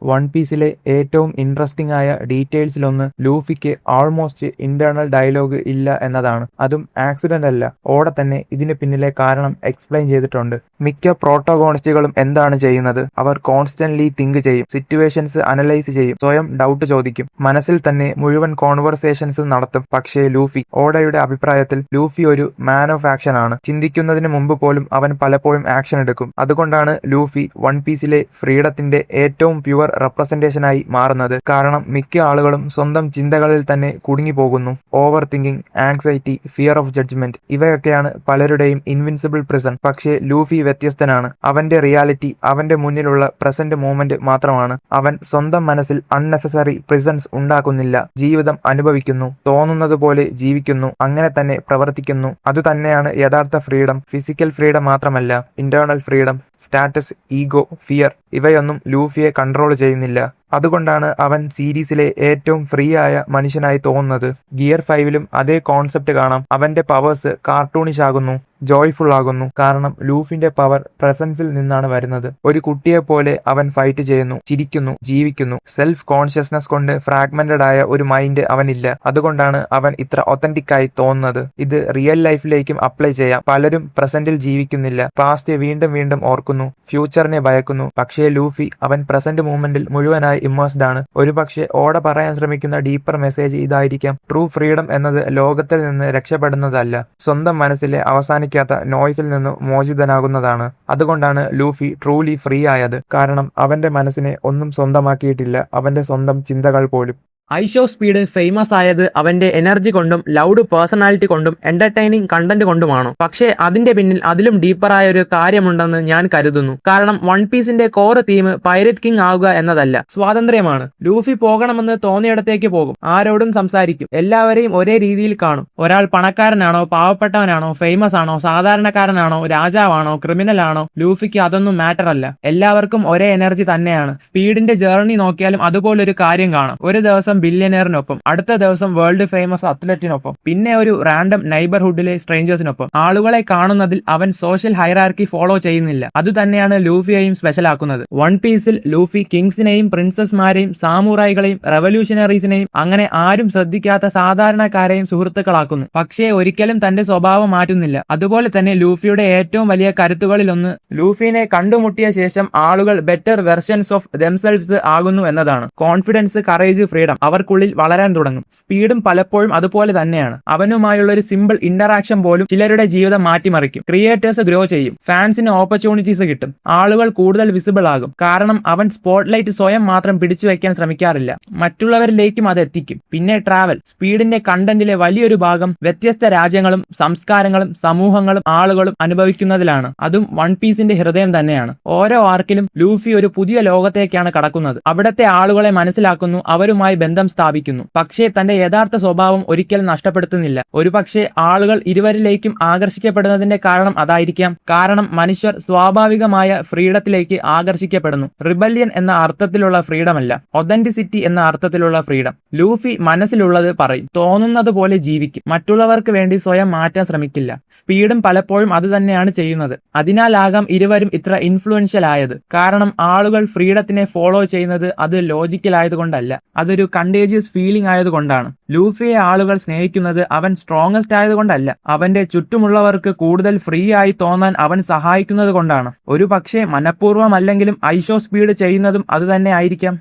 One പീസിലെ ഏറ്റവും interesting ആയ ഡീറ്റെയിൽസിലൊന്ന് ലൂഫിക്ക് almost internal dialogue ഇല്ല എന്നതാണ്. അതും ആക്സിഡന്റ് അല്ല, ഓടെ തന്നെ ഇതിന് പിന്നിലെ കാരണം എക്സ്പ്ലെയിൻ ചെയ്തിട്ടുണ്ട്. മിക്ക പ്രോട്ടോഗോണിസ്റ്റുകളും എന്താണ് ചെയ്യുന്നത്? അവർ കോൺസ്റ്റന്റ്ലി തിങ്ക് ചെയ്യും, സിറ്റുവേഷൻസ് അനലൈസ് ചെയ്യും, സ്വയം ഡൗട്ട് ചോദിക്കും, മനസ്സിൽ തന്നെ മുഴുവൻ കോൺവെർസേഷൻസും നടത്തും. പക്ഷേ ലൂഫി, ഓഡയുടെ അഭിപ്രായത്തിൽ ലൂഫി ഒരു മാൻ ഓഫ് ആക്ഷൻ ആണ്. ചിന്തിക്കുന്നതിന് മുമ്പ് പോലും അവൻ പലപ്പോഴും ആക്ഷൻ എടുക്കും. അതുകൊണ്ടാണ് ലൂഫി വൺ പീസിലെ ഫ്രീഡത്തിന്റെ ഏറ്റവും പ്യുവർ റെപ്രസെന്റേഷനായി മാറുന്നത്. കാരണം മിക്ക ആളുകളും സ്വന്തം ചിന്തകളിൽ തന്നെ കുടുങ്ങിപ്പോകുന്നു. Overthinking, anxiety, fear of judgement ഇവയൊക്കെയാണ് പലരുടെയും ഇൻവിൻസിബിൾ പ്രിസൺ. പക്ഷേ ലൂഫി വ്യത്യസ്തനാണ്. അവന്റെ റിയാലിറ്റി അവന്റെ മുന്നിലുള്ള പ്രസന്റ് മൂമെന്റ് മാത്രമാണ്. അവൻ സ്വന്തം മനസ്സിൽ അൺനെസസറി പ്രിസൺസ് ഉണ്ടാക്കുന്നില്ല. ജീവിതം അനുഭവിക്കുന്നു, തോന്നുന്നത് പോലെ ജീവിക്കുന്നു, അങ്ങനെ തന്നെ പ്രവർത്തിക്കുന്നു. അതുതന്നെയാണ് യഥാർത്ഥ ഫ്രീഡം. ഫിസിക്കൽ ഫ്രീഡം മാത്രമല്ല, internal freedom, status, ego, fear ഇവയൊന്നും ലൂഫിയെ കൺട്രോൾ ചെയ്യുന്നില്ല. അതുകൊണ്ടാണ് അവൻ സീരീസിലെ ഏറ്റവും ഫ്രീ ആയ മനുഷ്യനായി തോന്നുന്നത്. ഗിയർ 5ലും അതേ കോൺസെപ്റ്റ് കാണാം. അവന്റെ പവേഴ്സ് കാർട്ടൂണിഷ് ആകുന്നു, ജോയ്ഫുൾ ആകുന്നു. കാരണം ലൂഫിന്റെ പവർ പ്രസൻസിൽ നിന്നാണ് വരുന്നത്. ഒരു കുട്ടിയെ പോലെ അവൻ ഫൈറ്റ് ചെയ്യുന്നു, ചിരിക്കുന്നു, ജീവിക്കുന്നു. സെൽഫ് കോൺഷ്യസ്നസ് കൊണ്ട് ഫ്രാഗ്മെന്റഡ് ആയ ഒരു മൈൻഡ് അവനില്ല. അതുകൊണ്ടാണ് അവൻ ഇത്ര ഒത്തന്റിക് ആയി തോന്നുന്നത്. ഇത് റിയൽ ലൈഫിലേക്കും അപ്ലൈ ചെയ്യാം. പലരും പ്രസന്റിൽ ജീവിക്കുന്നില്ല, പാസ്റ്റ് വീണ്ടും വീണ്ടും ഓർക്കുന്നു, ഫ്യൂച്ചറിനെ ഭയക്കുന്നു. പക്ഷേ ലൂഫി, അവൻ പ്രസന്റ് മൂമെന്റിൽ മുഴുവനായി ഇമ്മേഴ്സ്ഡ് ആണ്. ഒരുപക്ഷെ ഓട പറയാൻ ശ്രമിക്കുന്ന ഡീപ്പർ മെസ്സേജ് ഇതായിരിക്കാം. ട്രൂ ഫ്രീഡം എന്നത് ലോകത്തിൽ നിന്ന് രക്ഷപ്പെടുന്നതല്ല, സ്വന്തം മനസ്സിലെ അവസാനിക്കാത്ത നോയ്സിൽ നിന്ന് മോചിതനാകുന്നതാണ്. അതുകൊണ്ടാണ് ലൂഫി ട്രൂലി ഫ്രീ ആയത്. കാരണം അവന്റെ മനസ്സിനെ ഒന്നും സ്വന്തമാക്കിയിട്ടില്ല, അവന്റെ സ്വന്തം ചിന്തകൾ പോലും. ഐഷോ സ്പീഡ് ഫേമസ് ആയത് അവന്റെ എനർജി കൊണ്ടും ലൗഡ് പേഴ്സണാലിറ്റി കൊണ്ടും എന്റർടൈനിങ് കണ്ടന്റ് കൊണ്ടുമാണ്. പക്ഷേ അതിന്റെ പിന്നിൽ അതിലും ഡീപ്പറായ ഒരു കാര്യമുണ്ടെന്ന് ഞാൻ കരുതുന്നു. കാരണം വൺ പീസിന്റെ കോർ തീം പൈററ്റ് കിങ് ആവുക എന്നതല്ല, സ്വാതന്ത്ര്യമാണ്. ലൂഫി പോകണമെന്ന് തോന്നിയിടത്തേക്ക് പോകും, ആരോടും സംസാരിക്കും, എല്ലാവരെയും ഒരേ രീതിയിൽ കാണും. ഒരാൾ പണക്കാരനാണോ, പാവപ്പെട്ടവനാണോ, ഫേമസ് ആണോ, സാധാരണക്കാരനാണോ, രാജാവാണോ, ക്രിമിനൽ ആണോ, ലൂഫിക്ക് അതൊന്നും മാറ്റർ അല്ല. എല്ലാവർക്കും ഒരേ എനർജി തന്നെയാണ്. സ്പീഡിന്റെ ജേർണി നോക്കിയാലും അതുപോലൊരു കാര്യം കാണാം. ഒരു ദിവസം ബില്യനെയറിനൊപ്പം, അടുത്ത ദിവസം വേൾഡ് ഫേമസ് അത്ലറ്റിനൊപ്പം, പിന്നെ ഒരു റാൻഡം നൈബർഹുഡിലെ സ്ട്രേഞ്ചേഴ്സിനൊപ്പം. ആളുകളെ കാണുന്നതിൽ അവൻ സോഷ്യൽ ഹൈറാർക്കി ഫോളോ ചെയ്യുന്നില്ല. അതുതന്നെയാണ് ലൂഫിയെയും സ്പെഷ്യൽ ആക്കുന്നത്. വൺ പീസിൽ ലൂഫി കിങ്സിനെയും പ്രിൻസസ്മാരെയും സാമുറായികളെയും റെവല്യൂഷണറീസിനെയും അങ്ങനെ ആരും ശ്രദ്ധിക്കാത്ത സാധാരണക്കാരെയും സുഹൃത്തുക്കളാക്കുന്നു. പക്ഷേ ഒരിക്കലും തന്റെ സ്വഭാവം മാറ്റുന്നില്ല. അതുപോലെ തന്നെ ലൂഫിയുടെ ഏറ്റവും വലിയ കരുത്തുകളിലൊന്ന് ലൂഫിനെ കണ്ടുമുട്ടിയ ശേഷം ആളുകൾ ബെറ്റർ വെർഷൻസ് ഓഫ് ദംസെൽവ്സ് ആകുന്നു എന്നതാണ്. കോൺഫിഡൻസ്, കറേജ്, ഫ്രീഡം അവർക്കുള്ളിൽ വളരാൻ തുടങ്ങും. സ്പീഡും പലപ്പോഴും അതുപോലെ തന്നെയാണ്. അവനുമായുള്ള ഒരു സിമ്പിൾ ഇന്ററാക്ഷൻ പോലും ചിലരുടെ ജീവിതം മാറ്റിമറിക്കും. ക്രിയേറ്റേഴ്സ് ഗ്രോ ചെയ്യും, ഫാൻസിന് ഓപ്പർച്യൂണിറ്റീസ് കിട്ടും, ആളുകൾ കൂടുതൽ വിസിബിൾ ആകും. കാരണം അവൻ സ്പോട്ട്ലൈറ്റ് സ്വയം മാത്രം പിടിച്ചു വയ്ക്കാൻ ശ്രമിക്കാറില്ല, മറ്റുള്ളവരിലേക്കും അത് എത്തിക്കും. പിന്നെ ട്രാവൽ. സ്പീഡിന്റെ കണ്ടന്റിലെ വലിയൊരു ഭാഗം വ്യത്യസ്ത രാജ്യങ്ങളും സംസ്കാരങ്ങളും സമൂഹങ്ങളും ആളുകളും അനുഭവിക്കുന്നതിലാണ്. അതും വൺ പീസിന്റെ ഹൃദയം തന്നെയാണ്. ഓരോ ആർക്കിലും ലൂഫി ഒരു പുതിയ ലോകത്തേക്കാണ് കടക്കുന്നത്. അവിടത്തെ ആളുകളെ മനസ്സിലാക്കുന്നു, അവരുമായി ബന്ധം സ്ഥാപിക്കുന്നു. പക്ഷേ തന്റെ യഥാർത്ഥ സ്വഭാവം ഒരിക്കലും നഷ്ടപ്പെടുത്തുന്നില്ല. ഒരുപക്ഷെ ആളുകൾ ഇരുവരിലേക്കും ആകർഷിക്കപ്പെടുന്നതിന്റെ കാരണം അതായിരിക്കാം. കാരണം മനുഷ്യർ സ്വാഭാവികമായ ഫ്രീഡത്തിലേക്ക് ആകർഷിക്കപ്പെടുന്നു. റിബല്യൻ എന്ന അർത്ഥത്തിലുള്ള ഫ്രീഡമല്ല, ഒതന്റിസിറ്റി എന്ന അർത്ഥത്തിലുള്ള ഫ്രീഡം. ലൂഫി മനസ്സിലുള്ളത് പറയും, തോന്നുന്നത് പോലെ ജീവിക്കും, മറ്റുള്ളവർക്ക് വേണ്ടി സ്വയം മാറ്റാൻ ശ്രമിക്കില്ല. സ്പീഡും പലപ്പോഴും അതുതന്നെയാണ് ചെയ്യുന്നത്. അതിനാലാകാം ഇരുവരും ഇത്ര ഇൻഫ്ലുവൻഷ്യൽ ആയത്. കാരണം ആളുകൾ ഫ്രീഡത്തിനെ ഫോളോ ചെയ്യുന്നത് അത് ലോജിക്കൽ ആയതുകൊണ്ടല്ല, അതൊരു കണ്ടേജിയസ് ഫീലിംഗ് ആയതുകൊണ്ടാണ്. ലൂഫിയെ ആളുകൾ സ്നേഹിക്കുന്നത് അവൻ സ്ട്രോങ്ങസ്റ്റ് ആയതുകൊണ്ടല്ല, അവന്റെ ചുറ്റുമുള്ളവർക്ക് കൂടുതൽ ഫ്രീ ആയി തോന്നാൻ അവൻ സഹായിക്കുന്നത് കൊണ്ടാണ്. ഒരു പക്ഷേ മനഃപൂർവ്വമല്ലെങ്കിലും ഐഷോ സ്പീഡ് ചെയ്യുന്നതും അതുതന്നെ ആയിരിക്കാം.